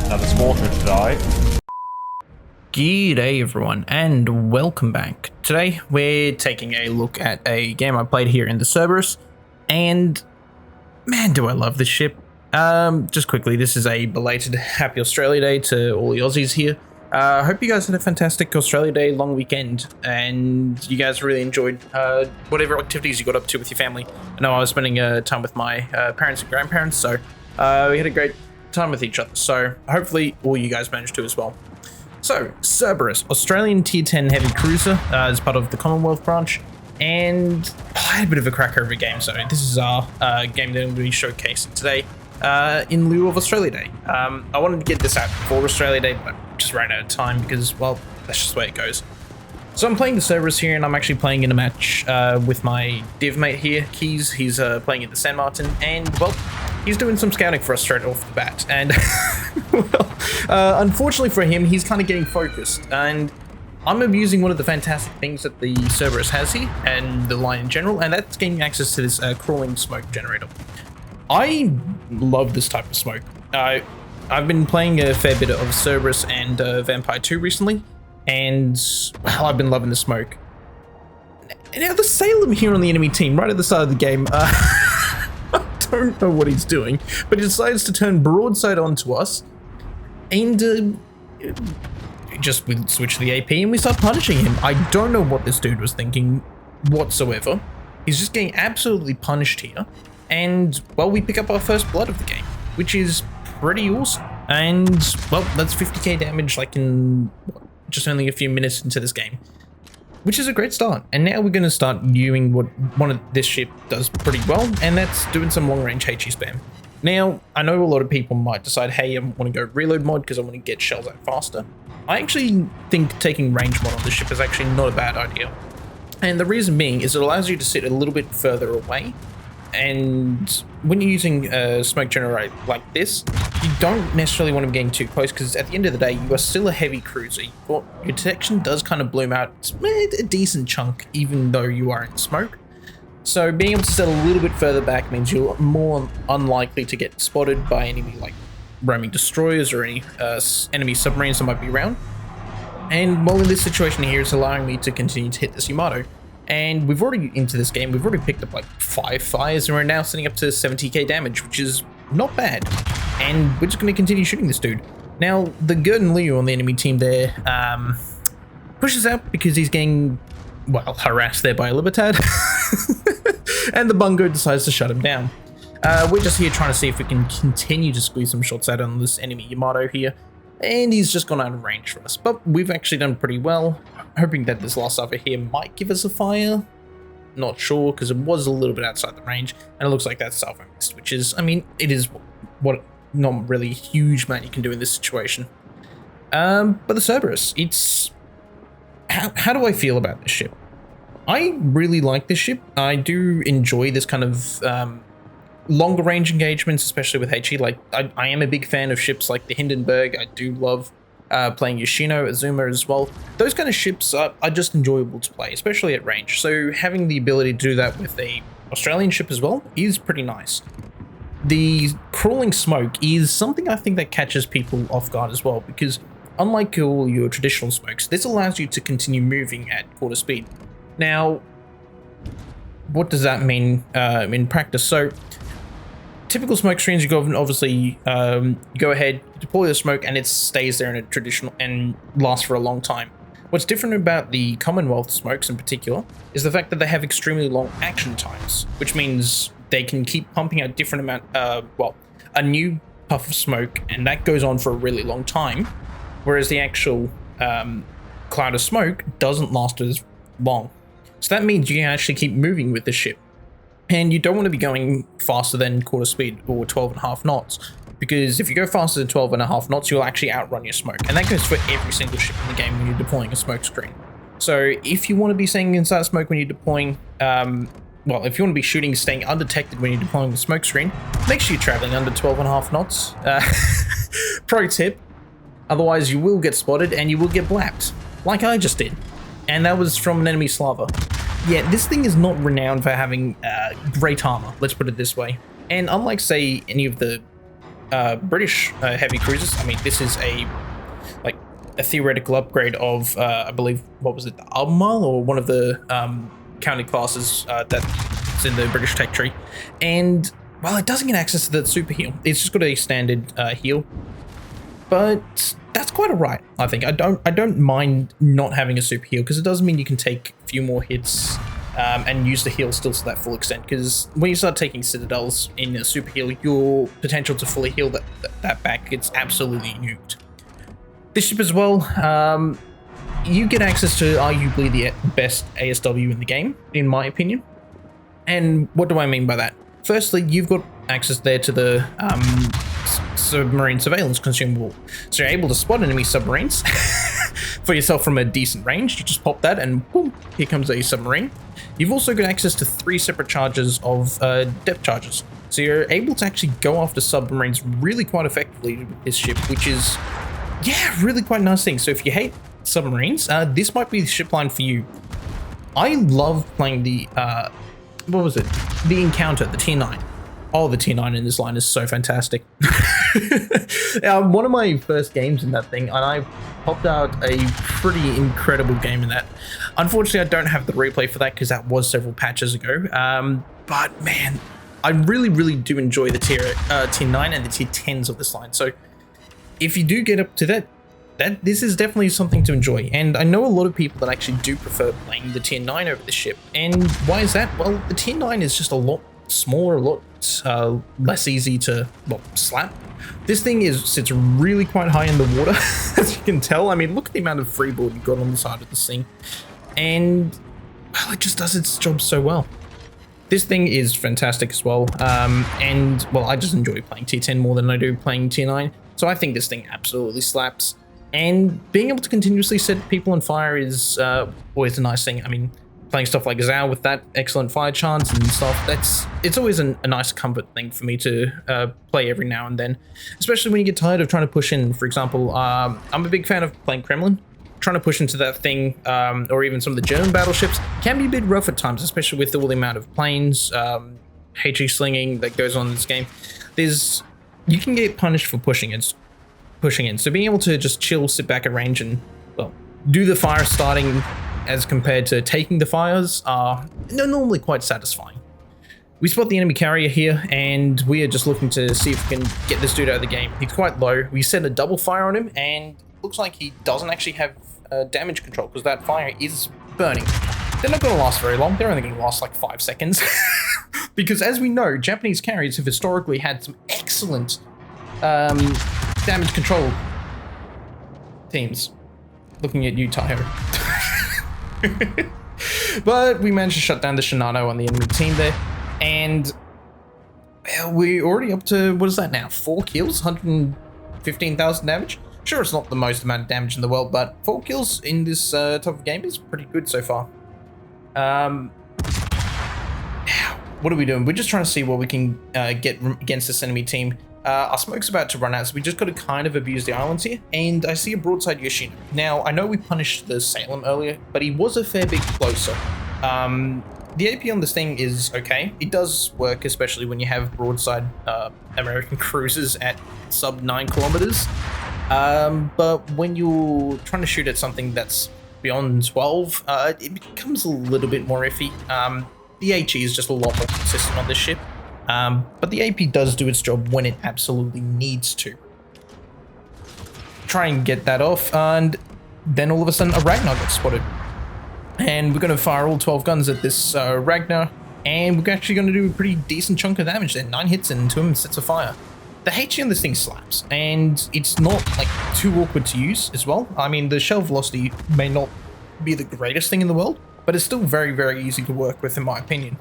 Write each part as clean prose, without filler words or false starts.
Another spawner to die. G'day everyone and welcome back. Today we're taking a look at a game I played here in the Cerberus, and man do I love this ship. Just quickly, this is a belated Happy Australia Day to all the Aussies here. I hope you guys had a fantastic Australia Day long weekend and you guys really enjoyed whatever activities you got up to with your family. I know I was spending time with my parents and grandparents, so we had a great time with each other, so hopefully all you guys managed to as well. So, Cerberus, Australian Tier 10 heavy cruiser, as part of the Commonwealth branch, and I had a bit of a cracker of a game, so this is our game that I'm going to be showcasing today in lieu of Australia Day. I wanted to get this out before Australia Day, but I just ran out of time because, well, that's just the way it goes. So I'm playing the Cerberus here, and I'm actually playing in a match with my div mate here, Keys. He's playing in the San Martin, and, well, he's doing some scouting for us straight off the bat, and well, unfortunately for him, he's kind of getting focused, and I'm abusing one of the fantastic things that the Cerberus has here, and the line in general, and that's gaining access to this crawling smoke generator. I love this type of smoke. I've been playing a fair bit of Cerberus and Vampire 2 recently, and well, I've been loving the smoke. Now the Salem here on the enemy team, right at the start of the game, I don't know what he's doing, but he decides to turn broadside onto us, and we switch to the AP and we start punishing him. I don't know what this dude was thinking whatsoever. He's just getting absolutely punished here, and well, we pick up our first blood of the game, which is pretty awesome. And well, that's 50k damage like in just only a few minutes into this game, which is a great start. And now we're going to start viewing what one of this ship does pretty well, and that's doing some long-range HE spam. Now, I know a lot of people might decide, hey, I want to go reload mod because I want to get shells out faster. I actually think taking range mod on this ship is actually not a bad idea. And the reason being is it allows you to sit a little bit further away, and when you're using a smoke generator like this, you don't necessarily want to be getting too close, because at the end of the day, you are still a heavy cruiser. Your detection does kind of bloom out a decent chunk, even though you are in smoke. So being able to set a little bit further back means you're more unlikely to get spotted by enemy like roaming destroyers or any enemy submarines that might be around. And while in this situation here, it's allowing me to continue to hit this Yamato. And we've already, into this game, we've already picked up like 5 fires, and we're now sitting up to 70k damage, which is not bad. And we're just going to continue shooting this dude. Now, the Gurdon Liu on the enemy team there pushes out because he's getting, well, harassed there by a Libertad. And the Bungo decides to shut him down. We're just here trying to see if we can continue to squeeze some shots out on this enemy Yamato here. And he's just gone out of range for us. But we've actually done pretty well. Hoping that this last over here might give us a fire. Not sure, because it was a little bit outside the range. And it looks like that's salvo missed, which is, I mean, it is what not really a huge amount you can do in this situation. But the Cerberus, it's... How do I feel about this ship? I really like this ship. I do enjoy this kind of longer range engagements, especially with HE. Like, I am a big fan of ships like the Hindenburg. I do love playing Yoshino, Azuma as well. Those kind of ships are just enjoyable to play, especially at range. So having the ability to do that with a Australian ship as well is pretty nice. The crawling smoke is something I think that catches people off guard as well, because unlike all your traditional smokes, this allows you to continue moving at quarter speed. Now, what does that mean in practice? So, typical smoke screens, you go obviously you go ahead, deploy the smoke, and it stays there in a traditional and lasts for a long time. What's different about the Commonwealth smokes in particular is the fact that they have extremely long action times, which means they can keep pumping out different amount, a new puff of smoke, and that goes on for a really long time, whereas the actual cloud of smoke doesn't last as long. So that means you can actually keep moving with the ship. And you don't want to be going faster than quarter speed or 12.5 knots, because if you go faster than 12.5 knots, you'll actually outrun your smoke. And that goes for every single ship in the game when you're deploying a smoke screen. So if you want to be staying inside smoke when you're deploying, well, if you want to be shooting staying undetected when you're deploying the smoke screen, make sure you're traveling under 12.5 knots. Pro tip, otherwise you will get spotted and you will get blapped, like I just did. And that was from an enemy Slava. Yeah, this thing is not renowned for having great armor, let's put it this way. And unlike, say, any of the British heavy cruisers. I mean, this is like a theoretical upgrade of I believe, what was it, the Albemarle, or one of the counted classes that's in the British tech tree. And well, it doesn't get access to that super heal. It's just got a standard heal, but that's quite alright. I think I don't mind not having a super heal, because it does mean you can take a few more hits and use the heal still to that full extent. Because when you start taking citadels in a super heal, your potential to fully heal that back gets absolutely nuked. This ship as well, you get access to arguably the best ASW in the game, in my opinion. And what do I mean by that? Firstly, you've got access there to the submarine surveillance consumable. So you're able to spot enemy submarines for yourself from a decent range. You just pop that and boom, here comes a submarine. You've also got access to 3 separate charges of depth charges. So you're able to actually go after submarines really quite effectively with this ship, which is, yeah, really quite a nice thing. So if you hate submarines, this might be the ship line for you. I love playing the, what was it? The Encounter, the Tier 9. Oh, the Tier 9 in this line is so fantastic. One of my first games in that thing, and I popped out a pretty incredible game in that. Unfortunately, I don't have the replay for that because that was several patches ago. But man, I really do enjoy the Tier 9 and the Tier 10s of this line. So if you do get up to that, this is definitely something to enjoy. And I know a lot of people that actually do prefer playing the Tier 9 over the ship. And why is that? Well, the Tier 9 is just a lot smaller, a lot less easy to, well, slap. This thing sits really quite high in the water, as you can tell. I mean, look at the amount of freeboard you've got on the side of this thing. And, well, it just does its job so well. This thing is fantastic as well. And, well, I just enjoy playing Tier 10 more than I do playing Tier 9. So I think this thing absolutely slaps. And being able to continuously set people on fire is always a nice thing. I mean, playing stuff like Zao with that excellent fire chance and stuff, it's always a nice comfort thing for me to play every now and then. Especially when you get tired of trying to push in. For example, I'm a big fan of playing Kremlin. Trying to push into that thing, or even some of the German battleships, can be a bit rough at times, especially with all the amount of planes, HE slinging that goes on in this game. You can get punished for pushing in. So being able to just chill, sit back at range and, well, do the fire starting as compared to taking the fires are normally quite satisfying. We spot the enemy carrier here, and we are just looking to see if we can get this dude out of the game. He's quite low. We set a double fire on him, and looks like he doesn't actually have damage control, because that fire is burning. They're not going to last very long. They're only going to last like 5 seconds. Because as we know, Japanese carriers have historically had some excellent damage control teams. Looking at you, Tahoe. But we managed to shut down the Shinano on the enemy team there. And we're already up to, what is that now? 4 kills, 115,000 damage. Sure, it's not the most amount of damage in the world, but 4 kills in this type of game is pretty good so far. What are we doing? We're just trying to see what we can get against this enemy team. Our smoke's about to run out, so we just got to kind of abuse the islands here. And I see a broadside Yoshino. Now, I know we punished the Salem earlier, but he was a fair bit closer. The AP on this thing is okay. It does work, especially when you have broadside American cruisers at sub 9 kilometers. But when you're trying to shoot at something that's beyond 12, it becomes a little bit more iffy. The HE is just a lot more consistent on this ship. But the AP does do its job when it absolutely needs to. Try and get that off, and then all of a sudden a Ragnar gets spotted. And we're going to fire all 12 guns at this Ragnar, and we're actually going to do a pretty decent chunk of damage there. 9 hits into him and sets a fire. The HE on this thing slaps, and it's not like too awkward to use as well. I mean, the shell velocity may not be the greatest thing in the world, but it's still very easy to work with in my opinion.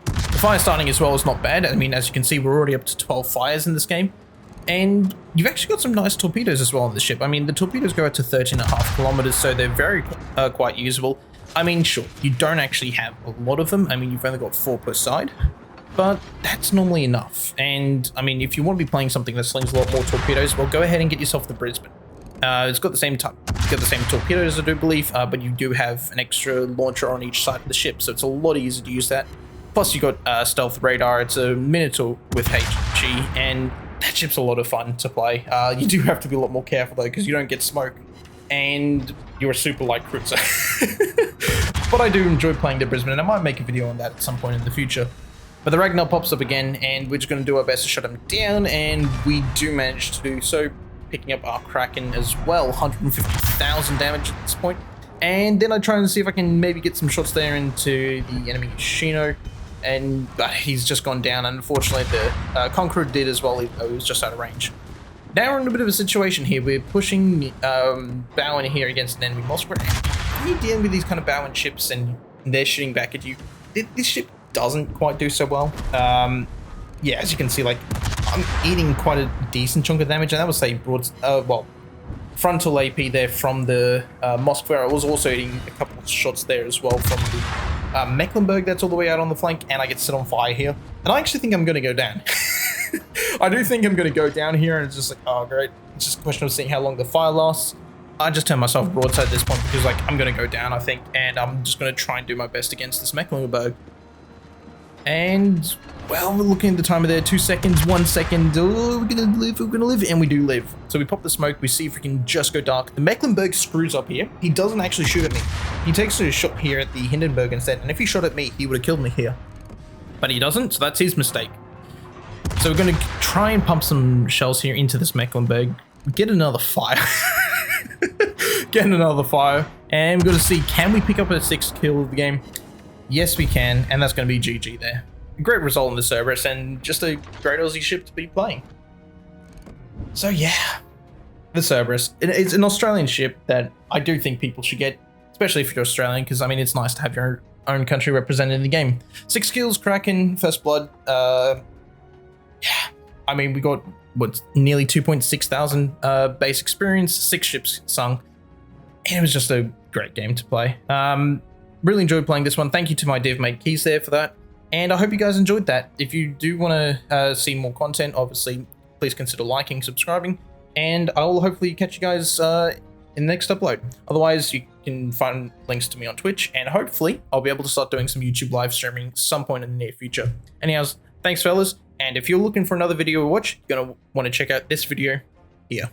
The fire starting as well is not bad. I mean, as you can see, we're already up to 12 fires in this game. And you've actually got some nice torpedoes as well on the ship. I mean, the torpedoes go out to 13.5 kilometers, so they're very quite usable. I mean, sure, you don't actually have a lot of them. I mean, you've only got 4 per side, but that's normally enough. And I mean, if you want to be playing something that slings a lot more torpedoes, well, go ahead and get yourself the Brisbane. It's got the same torpedoes, I do believe, but you do have an extra launcher on each side of the ship, so it's a lot easier to use that. Plus, you got stealth radar. It's a Minotaur with HG, and that ship's a lot of fun to play. You do have to be a lot more careful though, because you don't get smoke, and you're a super light cruiser. But I do enjoy playing the Brisbane, and I might make a video on that at some point in the future. But the Ragnar pops up again, and we're just going to do our best to shut him down, and we do manage to do so, picking up our Kraken as well, 150,000 damage at this point. And then I try and see if I can maybe get some shots there into the enemy Shino, and he's just gone down, and unfortunately the Conqueror did as well, even though he was just out of range. Now we're in a bit of a situation here. We're pushing Bowen here against an enemy Moskva. When you're dealing with these kind of Bowen ships and they're shooting back at you, this ship doesn't quite do so well. Yeah, as you can see, like, I'm eating quite a decent chunk of damage, and that was a broad, well, frontal AP there from the Moskva. I was also eating a couple of shots there as well from the Mecklenburg that's all the way out on the flank, and I get set on fire here. And I actually think I'm going to go down. I do think I'm going to go down here, and it's just like, oh, great. It's just a question of seeing how long the fire lasts. I just turned myself broadside at this point because, like, I'm going to go down, I think, and I'm just going to try and do my best against this Mecklenburg. And, well, we're looking at the timer there, 2 seconds, 1 second. Oh, we're gonna live, and we do live. So we pop the smoke, we see if we can just go dark. The Mecklenburg screws up here. He doesn't actually shoot at me. He takes a shot here at the Hindenburg instead, and if he shot at me, he would have killed me here. But he doesn't, so that's his mistake. So we're gonna try and pump some shells here into this Mecklenburg. Get another fire. Get another fire. And we're gonna see, can we pick up a 6th kill of the game? Yes, we can, and that's going to be GG there. Great result in the Cerberus, and just a great Aussie ship to be playing. So yeah, the Cerberus. It's an Australian ship that I do think people should get, especially if you're Australian, because I mean, it's nice to have your own country represented in the game. 6 kills, Kraken, First Blood. Yeah, I mean, we got, what, nearly 2.6 thousand base experience, 6 ships sunk, and it was just a great game to play. Really enjoyed playing this one. Thank you to my dev mate Keys there for that. And I hope you guys enjoyed that. If you do want to see more content, obviously, please consider liking, subscribing, and I will hopefully catch you guys in the next upload. Otherwise, you can find links to me on Twitch, and hopefully, I'll be able to start doing some YouTube live streaming some point in the near future. Anyways, thanks fellas, and if you're looking for another video to watch, you're going to want to check out this video here.